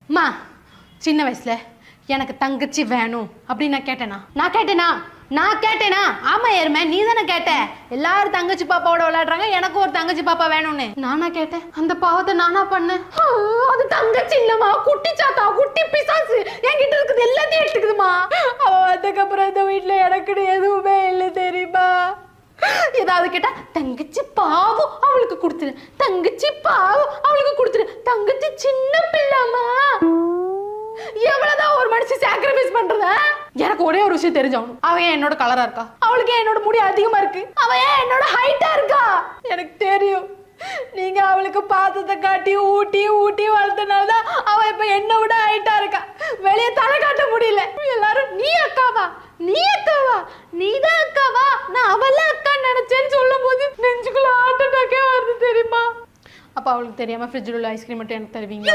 மா சின்ன வயசுல எனக்கு தங்கச்சி வேணும் அப்படின்னு நான் கேட்டேனா ஆமா ஏறுமே நீ தானே கேட்ட எல்லாரும் தங்கச்சி பாப்பாவோட விளையாடுறாங்க எனக்கு ஒரு தங்கச்சி பாப்பா வேணும்னு நானா கேட்டேன் அந்த பாவத்தை நானா பண்ணேன் அது தங்கச்சி இல்லம்மா குட்டி சாத்தா குட்டி பிசாசு என்கிட்ட இருக்குது எல்லாத்தையும் எடுத்துக்குதுமா அவ அதுக்கப்புறம் இந்த வீட்டுல எனக்கு எதுவுமே இல்லை தெரியுமா ஏதாவது கேட்டா தங்கச்சி பாவம் அவளுக்கு கொடுத்துரு தங்கச்சி பாவம் அவளுக்கு கொடுத்துரு தங்கச்சி சின்ன பிள்ளைமா எவ்வளவுதான் ஒரு மனுஷன் சாக்ரிஃபைஸ் பண்றத எனக்கு ஒரே ஒரு விஷயம் தெரிஞ்சாகணும் அவ ஏன் என்னோட கலரா இருக்கா அவளுக்கு ஏன் என்னோட முடி அதிகமா இருக்கு அவ ஏன் என்னோட ஹைட்டா இருக்கா எனக்கு தெரியும் நீங்க அவளுக்கு பாத்தத்தை காட்டி ஊட்டி ஊட்டி வளர்த்தனாலதான் அவ இப்ப என்ன விட ஹைட்டா இருக்கா வெளியே தலை காட்ட முடியல எல்லாரும் நீ அக்காவா நீதான் அக்காவா நான் அவள அக்கா நினைச்சேன்னு சொல்லும் போது நெஞ்சுக்குள்ள ஹார்ட் அட்டாக்கே வருது தெரியுமா அப்ப அவளுக்கு தெரியாம ஃப்ரிட்ஜில் உள்ள ஐஸ்கிரீம் மட்டும் எனக்கு தருவீங்க